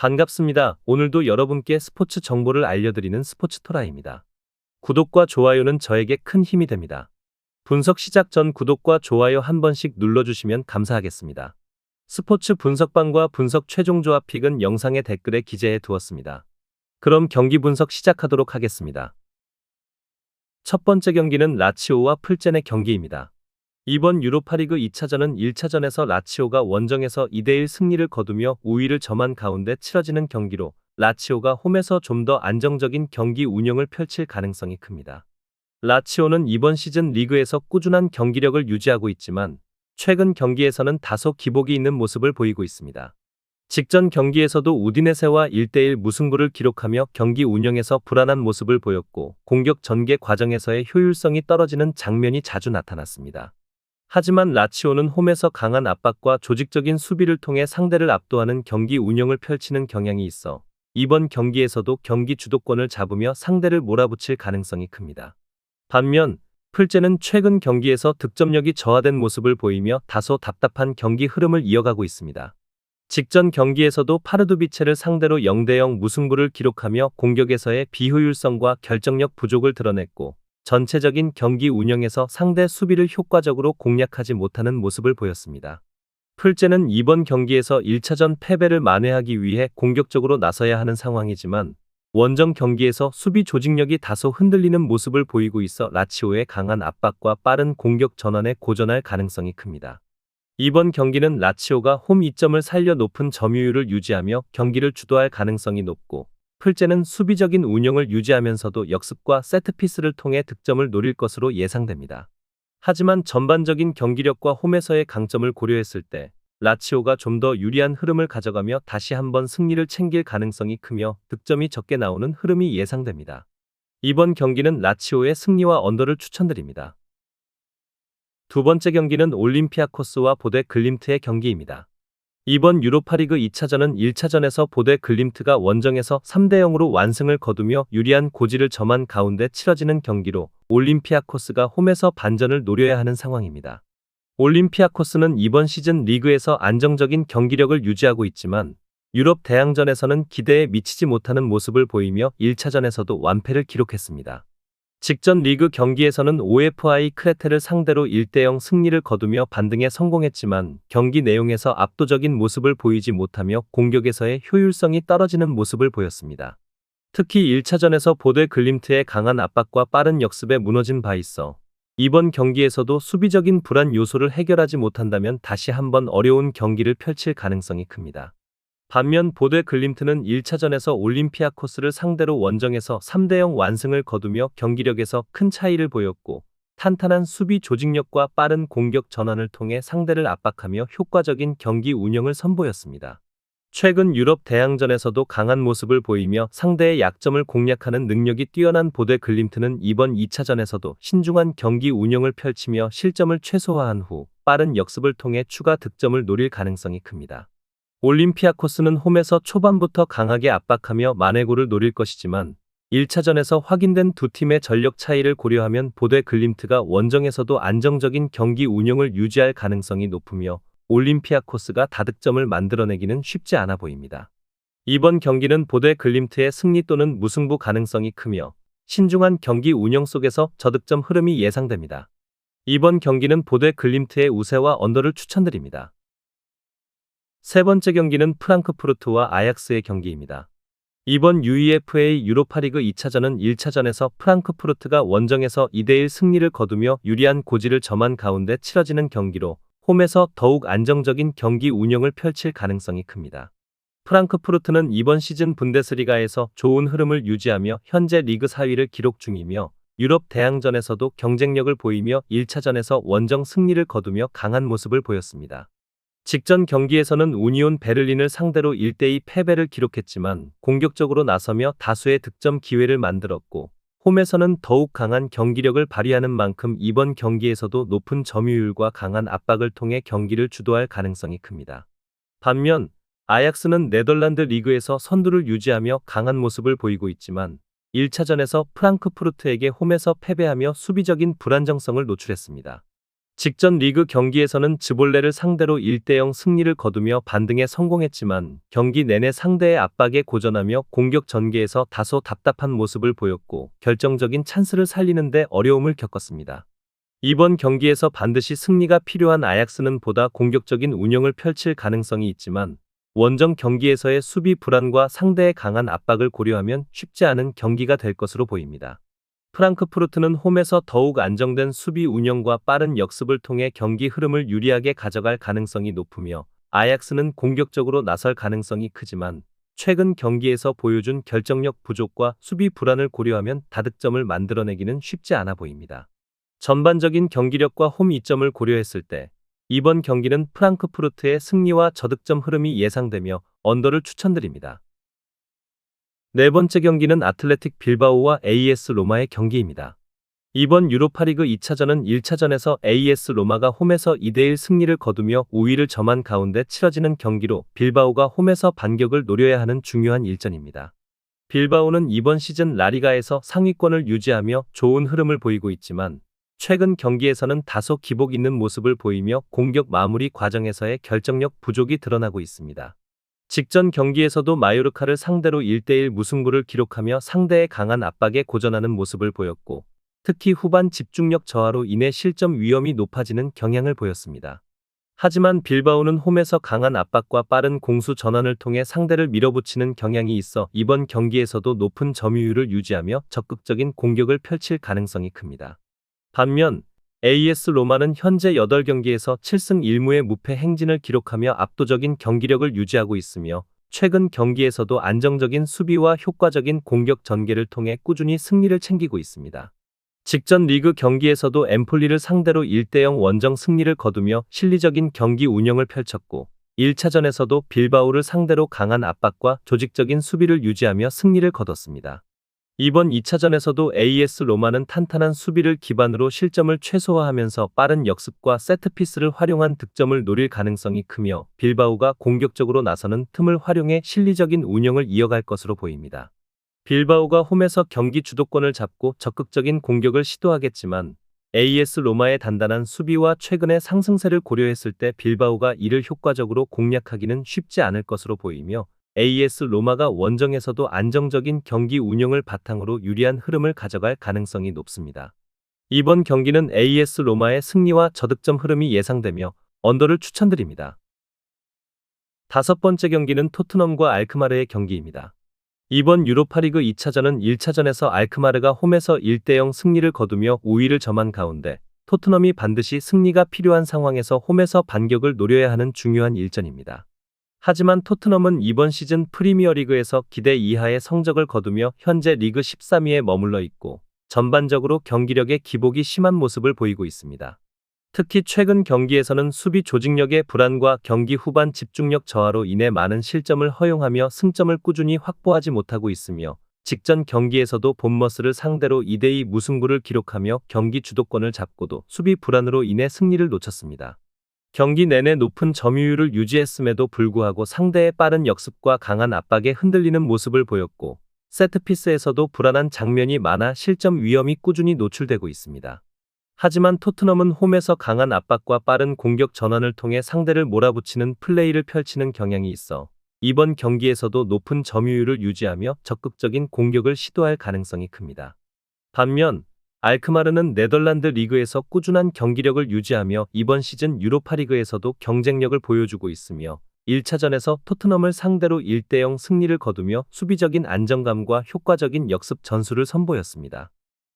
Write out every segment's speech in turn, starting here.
반갑습니다. 오늘도 여러분께 스포츠 정보를 알려드리는 스포츠토라입니다. 구독과 좋아요는 저에게 큰 힘이 됩니다. 분석 시작 전 구독과 좋아요 한 번씩 눌러주시면 감사하겠습니다. 스포츠 분석방과 분석 최종 조합 픽은 영상의 댓글에 기재해 두었습니다. 그럼 경기 분석 시작하도록 하겠습니다. 첫 번째 경기는 라치오와 풀젠의 경기입니다. 이번 유로파리그 2차전은 1차전에서 라치오가 원정에서 2대1 승리를 거두며 우위를 점한 가운데 치러지는 경기로 라치오가 홈에서 좀 더 안정적인 경기 운영을 펼칠 가능성이 큽니다. 라치오는 이번 시즌 리그에서 꾸준한 경기력을 유지하고 있지만 최근 경기에서는 다소 기복이 있는 모습을 보이고 있습니다. 직전 경기에서도 우디네세와 1대1 무승부를 기록하며 경기 운영에서 불안한 모습을 보였고 공격 전개 과정에서의 효율성이 떨어지는 장면이 자주 나타났습니다. 하지만 라치오는 홈에서 강한 압박과 조직적인 수비를 통해 상대를 압도하는 경기 운영을 펼치는 경향이 있어 이번 경기에서도 경기 주도권을 잡으며 상대를 몰아붙일 가능성이 큽니다. 반면 풀젠은 최근 경기에서 득점력이 저하된 모습을 보이며 다소 답답한 경기 흐름을 이어가고 있습니다. 직전 경기에서도 파르두비체를 상대로 0대0 무승부를 기록하며 공격에서의 비효율성과 결정력 부족을 드러냈고 전체적인 경기 운영에서 상대 수비를 효과적으로 공략하지 못하는 모습을 보였습니다. 풀젠은 이번 경기에서 1차전 패배를 만회하기 위해 공격적으로 나서야 하는 상황이지만 원정 경기에서 수비 조직력이 다소 흔들리는 모습을 보이고 있어 라치오의 강한 압박과 빠른 공격 전환에 고전할 가능성이 큽니다. 이번 경기는 라치오가 홈 2점을 살려 높은 점유율을 유지하며 경기를 주도할 가능성이 높고 풀젠은 수비적인 운영을 유지하면서도 역습과 세트피스를 통해 득점을 노릴 것으로 예상됩니다. 하지만 전반적인 경기력과 홈에서의 강점을 고려했을 때 라치오가 좀 더 유리한 흐름을 가져가며 다시 한번 승리를 챙길 가능성이 크며 득점이 적게 나오는 흐름이 예상됩니다. 이번 경기는 라치오의 승리와 언더를 추천드립니다. 두 번째 경기는 올림피아코스와 보데 글림트의 경기입니다. 이번 유로파리그 2차전은 1차전에서 보데 글림트가 원정에서 3대0으로 완승을 거두며 유리한 고지를 점한 가운데 치러지는 경기로 올림피아코스가 홈에서 반전을 노려야 하는 상황입니다. 올림피아코스는 이번 시즌 리그에서 안정적인 경기력을 유지하고 있지만 유럽 대항전에서는 기대에 미치지 못하는 모습을 보이며 1차전에서도 완패를 기록했습니다. 직전 리그 경기에서는 OFI 크레테를 상대로 1대0 승리를 거두며 반등에 성공했지만 경기 내용에서 압도적인 모습을 보이지 못하며 공격에서의 효율성이 떨어지는 모습을 보였습니다. 특히 1차전에서 보데 글림트의 강한 압박과 빠른 역습에 무너진 바 있어 이번 경기에서도 수비적인 불안 요소를 해결하지 못한다면 다시 한번 어려운 경기를 펼칠 가능성이 큽니다. 반면 보데 글림트는 1차전에서 올림피아코스를 상대로 원정에서 3대0 완승을 거두며 경기력에서 큰 차이를 보였고 탄탄한 수비 조직력과 빠른 공격 전환을 통해 상대를 압박하며 효과적인 경기 운영을 선보였습니다. 최근 유럽 대항전에서도 강한 모습을 보이며 상대의 약점을 공략하는 능력이 뛰어난 보데 글림트는 이번 2차전에서도 신중한 경기 운영을 펼치며 실점을 최소화한 후 빠른 역습을 통해 추가 득점을 노릴 가능성이 큽니다. 올림피아코스는 홈에서 초반부터 강하게 압박하며 만회골을 노릴 것이지만 1차전에서 확인된 두 팀의 전력 차이를 고려하면 보데 글림트가 원정에서도 안정적인 경기 운영을 유지할 가능성이 높으며 올림피아코스가 다득점을 만들어내기는 쉽지 않아 보입니다. 이번 경기는 보데 글림트의 승리 또는 무승부 가능성이 크며 신중한 경기 운영 속에서 저득점 흐름이 예상됩니다. 이번 경기는 보데 글림트의 우세와 언더를 추천드립니다. 세 번째 경기는 프랑크푸르트와 아약스의 경기입니다. 이번 UEFA 유로파리그 2차전은 1차전에서 프랑크푸르트가 원정에서 2대1 승리를 거두며 유리한 고지를 점한 가운데 치러지는 경기로 홈에서 더욱 안정적인 경기 운영을 펼칠 가능성이 큽니다. 프랑크푸르트는 이번 시즌 분데스리가에서 좋은 흐름을 유지하며 현재 리그 4위를 기록 중이며 유럽 대항전에서도 경쟁력을 보이며 1차전에서 원정 승리를 거두며 강한 모습을 보였습니다. 직전 경기에서는 우니온 베를린을 상대로 1대2 패배를 기록했지만 공격적으로 나서며 다수의 득점 기회를 만들었고 홈에서는 더욱 강한 경기력을 발휘하는 만큼 이번 경기에서도 높은 점유율과 강한 압박을 통해 경기를 주도할 가능성이 큽니다. 반면 아약스는 네덜란드 리그에서 선두를 유지하며 강한 모습을 보이고 있지만 1차전에서 프랑크푸르트에게 홈에서 패배하며 수비적인 불안정성을 노출했습니다. 직전 리그 경기에서는 즈볼레를 상대로 1대0 승리를 거두며 반등에 성공했지만 경기 내내 상대의 압박에 고전하며 공격 전개에서 다소 답답한 모습을 보였고 결정적인 찬스를 살리는데 어려움을 겪었습니다. 이번 경기에서 반드시 승리가 필요한 아약스는 보다 공격적인 운영을 펼칠 가능성이 있지만 원정 경기에서의 수비 불안과 상대의 강한 압박을 고려하면 쉽지 않은 경기가 될 것으로 보입니다. 프랑크푸르트는 홈에서 더욱 안정된 수비 운영과 빠른 역습을 통해 경기 흐름을 유리하게 가져갈 가능성이 높으며 아약스는 공격적으로 나설 가능성이 크지만 최근 경기에서 보여준 결정력 부족과 수비 불안을 고려하면 다득점을 만들어내기는 쉽지 않아 보입니다. 전반적인 경기력과 홈 이점을 고려했을 때 이번 경기는 프랑크푸르트의 승리와 저득점 흐름이 예상되며 언더를 추천드립니다. 네 번째 경기는 아틀레틱 빌바오와 AS 로마의 경기입니다. 이번 유로파리그 2차전은 1차전에서 AS 로마가 홈에서 2대1 승리를 거두며 우위를 점한 가운데 치러지는 경기로 빌바오가 홈에서 반격을 노려야 하는 중요한 일전입니다. 빌바오는 이번 시즌 라리가에서 상위권을 유지하며 좋은 흐름을 보이고 있지만 최근 경기에서는 다소 기복 있는 모습을 보이며 공격 마무리 과정에서의 결정력 부족이 드러나고 있습니다. 직전 경기에서도 마요르카를 상대로 1대1 무승부를 기록하며 상대의 강한 압박에 고전하는 모습을 보였고 특히 후반 집중력 저하로 인해 실점 위험이 높아지는 경향을 보였습니다. 하지만 빌바오는 홈에서 강한 압박과 빠른 공수 전환을 통해 상대를 밀어붙이는 경향이 있어 이번 경기에서도 높은 점유율을 유지하며 적극적인 공격을 펼칠 가능성이 큽니다. 반면 AS 로마는 현재 8경기에서 7승 1무의 무패 행진을 기록하며 압도적인 경기력을 유지하고 있으며 최근 경기에서도 안정적인 수비와 효과적인 공격 전개를 통해 꾸준히 승리를 챙기고 있습니다. 직전 리그 경기에서도 엠폴리를 상대로 1대0 원정 승리를 거두며 실리적인 경기 운영을 펼쳤고 1차전에서도 빌바오를 상대로 강한 압박과 조직적인 수비를 유지하며 승리를 거뒀습니다. 이번 2차전에서도 AS 로마는 탄탄한 수비를 기반으로 실점을 최소화하면서 빠른 역습과 세트피스를 활용한 득점을 노릴 가능성이 크며 빌바오가 공격적으로 나서는 틈을 활용해 실리적인 운영을 이어갈 것으로 보입니다. 빌바오가 홈에서 경기 주도권을 잡고 적극적인 공격을 시도하겠지만 AS 로마의 단단한 수비와 최근의 상승세를 고려했을 때 빌바오가 이를 효과적으로 공략하기는 쉽지 않을 것으로 보이며 AS 로마가 원정에서도 안정적인 경기 운영을 바탕으로 유리한 흐름을 가져갈 가능성이 높습니다. 이번 경기는 AS 로마의 승리와 저득점 흐름이 예상되며 언더를 추천드립니다. 다섯 번째 경기는 토트넘과 알크마르의 경기입니다. 이번 유로파리그 2차전은 1차전에서 알크마르가 홈에서 1대0 승리를 거두며 우위를 점한 가운데 토트넘이 반드시 승리가 필요한 상황에서 홈에서 반격을 노려야 하는 중요한 일전입니다. 하지만 토트넘은 이번 시즌 프리미어리그에서 기대 이하의 성적을 거두며 현재 리그 13위에 머물러 있고 전반적으로 경기력의 기복이 심한 모습을 보이고 있습니다. 특히 최근 경기에서는 수비 조직력의 불안과 경기 후반 집중력 저하로 인해 많은 실점을 허용하며 승점을 꾸준히 확보하지 못하고 있으며 직전 경기에서도 본머스를 상대로 2대2 무승부를 기록하며 경기 주도권을 잡고도 수비 불안으로 인해 승리를 놓쳤습니다. 경기 내내 높은 점유율을 유지했음에도 불구하고 상대의 빠른 역습과 강한 압박에 흔들리는 모습을 보였고 세트피스에서도 불안한 장면이 많아 실점 위험이 꾸준히 노출되고 있습니다. 하지만 토트넘은 홈에서 강한 압박과 빠른 공격 전환을 통해 상대를 몰아붙이는 플레이를 펼치는 경향이 있어 이번 경기에서도 높은 점유율을 유지하며 적극적인 공격을 시도할 가능성이 큽니다. 반면 알크마르는 네덜란드 리그에서 꾸준한 경기력을 유지하며 이번 시즌 유로파리그에서도 경쟁력을 보여주고 있으며 1차전에서 토트넘을 상대로 1대0 승리를 거두며 수비적인 안정감과 효과적인 역습 전술을 선보였습니다.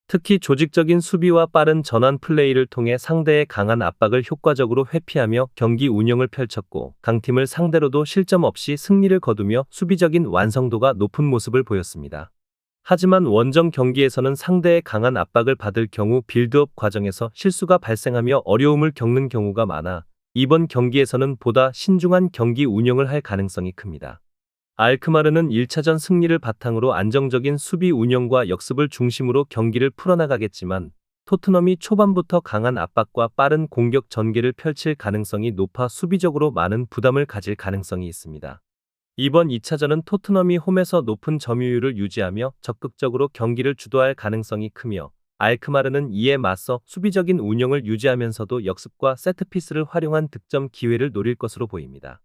특히 조직적인 수비와 빠른 전환 플레이를 통해 상대의 강한 압박을 효과적으로 회피하며 경기 운영을 펼쳤고 강팀을 상대로도 실점 없이 승리를 거두며 수비적인 완성도가 높은 모습을 보였습니다. 하지만 원정 경기에서는 상대의 강한 압박을 받을 경우 빌드업 과정에서 실수가 발생하며 어려움을 겪는 경우가 많아 이번 경기에서는 보다 신중한 경기 운영을 할 가능성이 큽니다. 알크마르는 1차전 승리를 바탕으로 안정적인 수비 운영과 역습을 중심으로 경기를 풀어나가겠지만 토트넘이 초반부터 강한 압박과 빠른 공격 전개를 펼칠 가능성이 높아 수비적으로 많은 부담을 가질 가능성이 있습니다. 이번 2차전은 토트넘이 홈에서 높은 점유율을 유지하며 적극적으로 경기를 주도할 가능성이 크며 알크마르는 이에 맞서 수비적인 운영을 유지하면서도 역습과 세트피스를 활용한 득점 기회를 노릴 것으로 보입니다.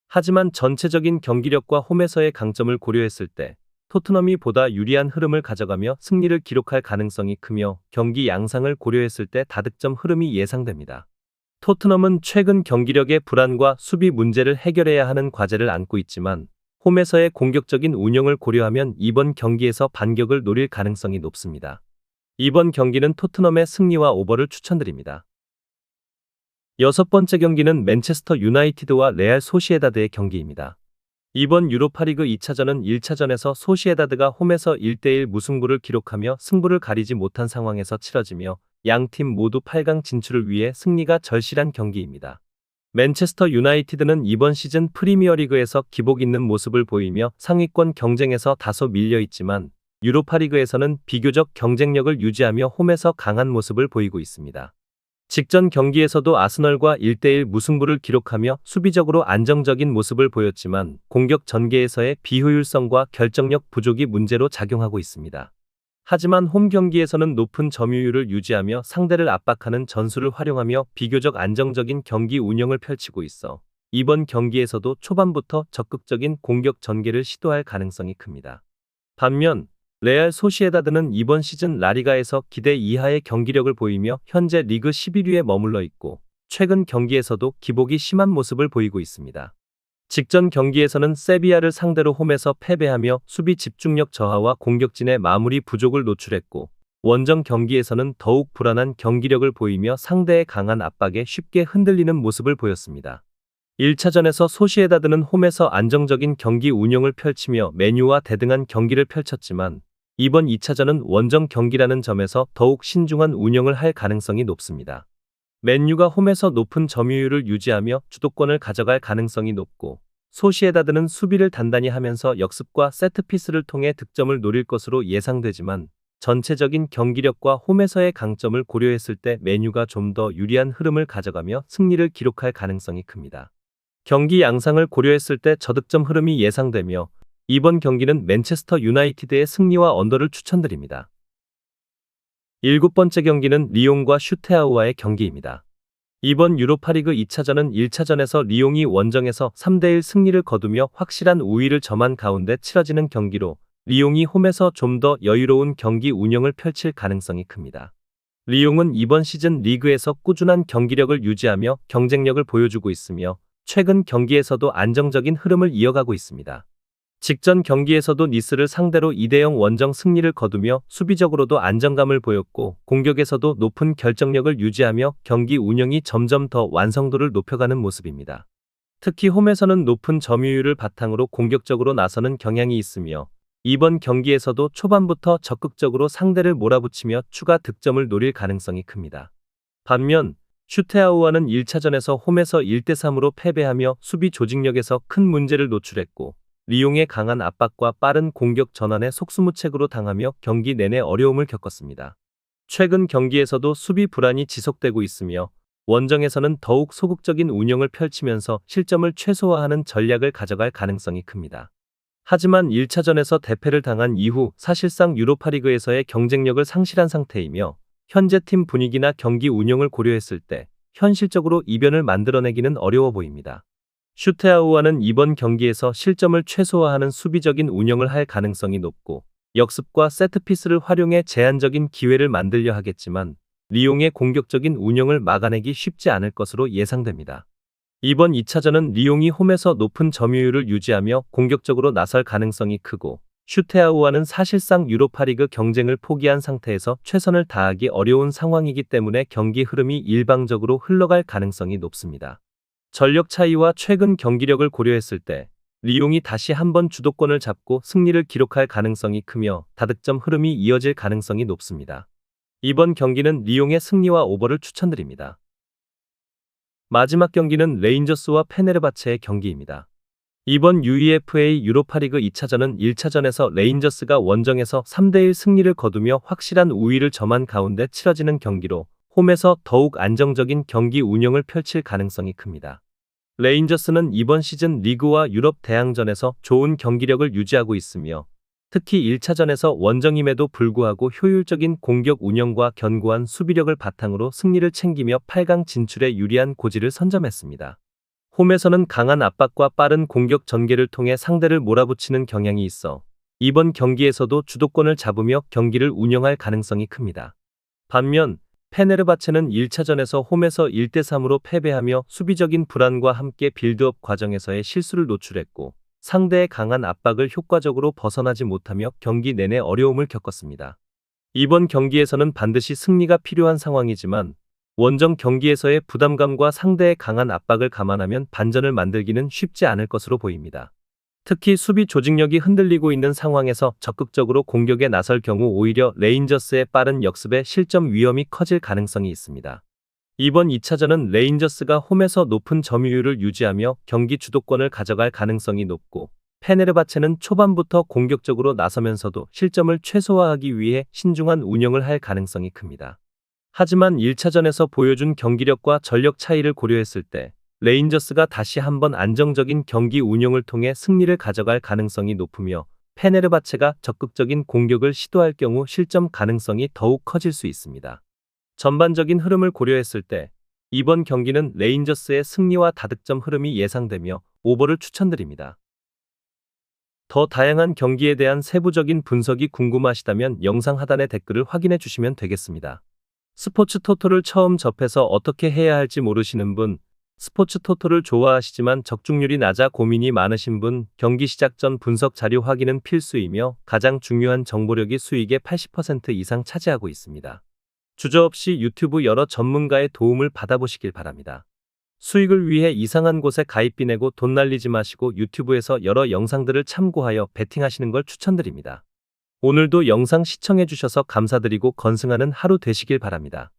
하지만 전체적인 경기력과 홈에서의 강점을 고려했을 때 토트넘이 보다 유리한 흐름을 가져가며 승리를 기록할 가능성이 크며 경기 양상을 고려했을 때 다득점 흐름이 예상됩니다. 토트넘은 최근 경기력의 불안과 수비 문제를 해결해야 하는 과제를 안고 있지만 홈에서의 공격적인 운영을 고려하면 이번 경기에서 반격을 노릴 가능성이 높습니다. 이번 경기는 토트넘의 승리와 오버를 추천드립니다. 여섯 번째 경기는 맨체스터 유나이티드와 레알 소시에다드의 경기입니다. 이번 유로파리그 2차전은 1차전에서 소시에다드가 홈에서 1대1 무승부를 기록하며 승부를 가리지 못한 상황에서 치러지며 양팀 모두 8강 진출을 위해 승리가 절실한 경기입니다. 맨체스터 유나이티드는 이번 시즌 프리미어리그에서 기복 있는 모습을 보이며 상위권 경쟁에서 다소 밀려 있지만 유로파리그에서는 비교적 경쟁력을 유지하며 홈에서 강한 모습을 보이고 있습니다. 직전 경기에서도 아스널과 1대1 무승부를 기록하며 수비적으로 안정적인 모습을 보였지만 공격 전개에서의 비효율성과 결정력 부족이 문제로 작용하고 있습니다. 하지만 홈 경기에서는 높은 점유율을 유지하며 상대를 압박하는 전술을 활용하며 비교적 안정적인 경기 운영을 펼치고 있어 이번 경기에서도 초반부터 적극적인 공격 전개를 시도할 가능성이 큽니다. 반면 레알 소시에다드는 이번 시즌 라리가에서 기대 이하의 경기력을 보이며 현재 리그 11위에 머물러 있고 최근 경기에서도 기복이 심한 모습을 보이고 있습니다. 직전 경기에서는 세비야를 상대로 홈에서 패배하며 수비 집중력 저하와 공격진의 마무리 부족을 노출했고 원정 경기에서는 더욱 불안한 경기력을 보이며 상대의 강한 압박에 쉽게 흔들리는 모습을 보였습니다. 1차전에서 소시에다드는 홈에서 안정적인 경기 운영을 펼치며 맨유와 대등한 경기를 펼쳤지만 이번 2차전은 원정 경기라는 점에서 더욱 신중한 운영을 할 가능성이 높습니다. 맨유가 홈에서 높은 점유율을 유지하며 주도권을 가져갈 가능성이 높고 소시에다드는 수비를 단단히 하면서 역습과 세트피스를 통해 득점을 노릴 것으로 예상되지만 전체적인 경기력과 홈에서의 강점을 고려했을 때 맨유가 좀 더 유리한 흐름을 가져가며 승리를 기록할 가능성이 큽니다. 경기 양상을 고려했을 때 저득점 흐름이 예상되며 이번 경기는 맨체스터 유나이티드의 승리와 언더를 추천드립니다. 일곱 번째 경기는 리옹과 슈테아우와의 경기입니다. 이번 유로파리그 2차전은 1차전에서 리옹이 원정에서 3대1 승리를 거두며 확실한 우위를 점한 가운데 치러지는 경기로 리옹이 홈에서 좀 더 여유로운 경기 운영을 펼칠 가능성이 큽니다. 리옹은 이번 시즌 리그에서 꾸준한 경기력을 유지하며 경쟁력을 보여주고 있으며 최근 경기에서도 안정적인 흐름을 이어가고 있습니다. 직전 경기에서도 니스를 상대로 2대0 원정 승리를 거두며 수비적으로도 안정감을 보였고 공격에서도 높은 결정력을 유지하며 경기 운영이 점점 더 완성도를 높여가는 모습입니다. 특히 홈에서는 높은 점유율을 바탕으로 공격적으로 나서는 경향이 있으며 이번 경기에서도 초반부터 적극적으로 상대를 몰아붙이며 추가 득점을 노릴 가능성이 큽니다. 반면 슈테아우와는 1차전에서 홈에서 1대3으로 패배하며 수비 조직력에서 큰 문제를 노출했고 리옹의 강한 압박과 빠른 공격 전환에 속수무책으로 당하며 경기 내내 어려움을 겪었습니다. 최근 경기에서도 수비 불안이 지속되고 있으며 원정에서는 더욱 소극적인 운영을 펼치면서 실점을 최소화하는 전략을 가져갈 가능성이 큽니다. 하지만 1차전에서 대패를 당한 이후 사실상 유로파리그에서의 경쟁력을 상실한 상태이며 현재 팀 분위기나 경기 운영을 고려했을 때 현실적으로 이변을 만들어내기는 어려워 보입니다. 슈테아우와는 이번 경기에서 실점을 최소화하는 수비적인 운영을 할 가능성이 높고 역습과 세트피스를 활용해 제한적인 기회를 만들려 하겠지만 리옹의 공격적인 운영을 막아내기 쉽지 않을 것으로 예상됩니다. 이번 2차전은 리옹이 홈에서 높은 점유율을 유지하며 공격적으로 나설 가능성이 크고 슈테아우와는 사실상 유로파리그 경쟁을 포기한 상태에서 최선을 다하기 어려운 상황이기 때문에 경기 흐름이 일방적으로 흘러갈 가능성이 높습니다. 전력 차이와 최근 경기력을 고려했을 때 리옹이 다시 한번 주도권을 잡고 승리를 기록할 가능성이 크며 다득점 흐름이 이어질 가능성이 높습니다. 이번 경기는 리옹의 승리와 오버를 추천드립니다. 마지막 경기는 레인저스와 페네르바체의 경기입니다. 이번 UEFA 유로파리그 2차전은 1차전에서 레인저스가 원정에서 3대1 승리를 거두며 확실한 우위를 점한 가운데 치러지는 경기로 홈에서 더욱 안정적인 경기 운영을 펼칠 가능성이 큽니다. 레인저스는 이번 시즌 리그와 유럽 대항전에서 좋은 경기력을 유지하고 있으며 특히 1차전에서 원정임에도 불구하고 효율적인 공격 운영과 견고한 수비력을 바탕으로 승리를 챙기며 8강 진출에 유리한 고지를 선점했습니다. 홈에서는 강한 압박과 빠른 공격 전개를 통해 상대를 몰아붙이는 경향이 있어 이번 경기에서도 주도권을 잡으며 경기를 운영할 가능성이 큽니다. 반면 페네르바체는 1차전에서 홈에서 1대3으로 패배하며 수비적인 불안과 함께 빌드업 과정에서의 실수를 노출했고 상대의 강한 압박을 효과적으로 벗어나지 못하며 경기 내내 어려움을 겪었습니다. 이번 경기에서는 반드시 승리가 필요한 상황이지만 원정 경기에서의 부담감과 상대의 강한 압박을 감안하면 반전을 만들기는 쉽지 않을 것으로 보입니다. 특히 수비 조직력이 흔들리고 있는 상황에서 적극적으로 공격에 나설 경우 오히려 레인저스의 빠른 역습에 실점 위험이 커질 가능성이 있습니다. 이번 2차전은 레인저스가 홈에서 높은 점유율을 유지하며 경기 주도권을 가져갈 가능성이 높고 페네르바체는 초반부터 공격적으로 나서면서도 실점을 최소화하기 위해 신중한 운영을 할 가능성이 큽니다. 하지만 1차전에서 보여준 경기력과 전력 차이를 고려했을 때 레인저스가 다시 한번 안정적인 경기 운영을 통해 승리를 가져갈 가능성이 높으며 페네르바체가 적극적인 공격을 시도할 경우 실점 가능성이 더욱 커질 수 있습니다. 전반적인 흐름을 고려했을 때 이번 경기는 레인저스의 승리와 다득점 흐름이 예상되며 오버를 추천드립니다. 더 다양한 경기에 대한 세부적인 분석이 궁금하시다면 영상 하단의 댓글을 확인해 주시면 되겠습니다. 스포츠 토토를 처음 접해서 어떻게 해야 할지 모르시는 분, 스포츠 토토를 좋아하시지만 적중률이 낮아 고민이 많으신 분, 경기 시작 전 분석 자료 확인은 필수이며 가장 중요한 정보력이 수익의 80% 이상 차지하고 있습니다. 주저없이 유튜브 여러 전문가의 도움을 받아보시길 바랍니다. 수익을 위해 이상한 곳에 가입비 내고 돈 날리지 마시고 유튜브에서 여러 영상들을 참고하여 베팅하시는 걸 추천드립니다. 오늘도 영상 시청해주셔서 감사드리고 건승하는 하루 되시길 바랍니다.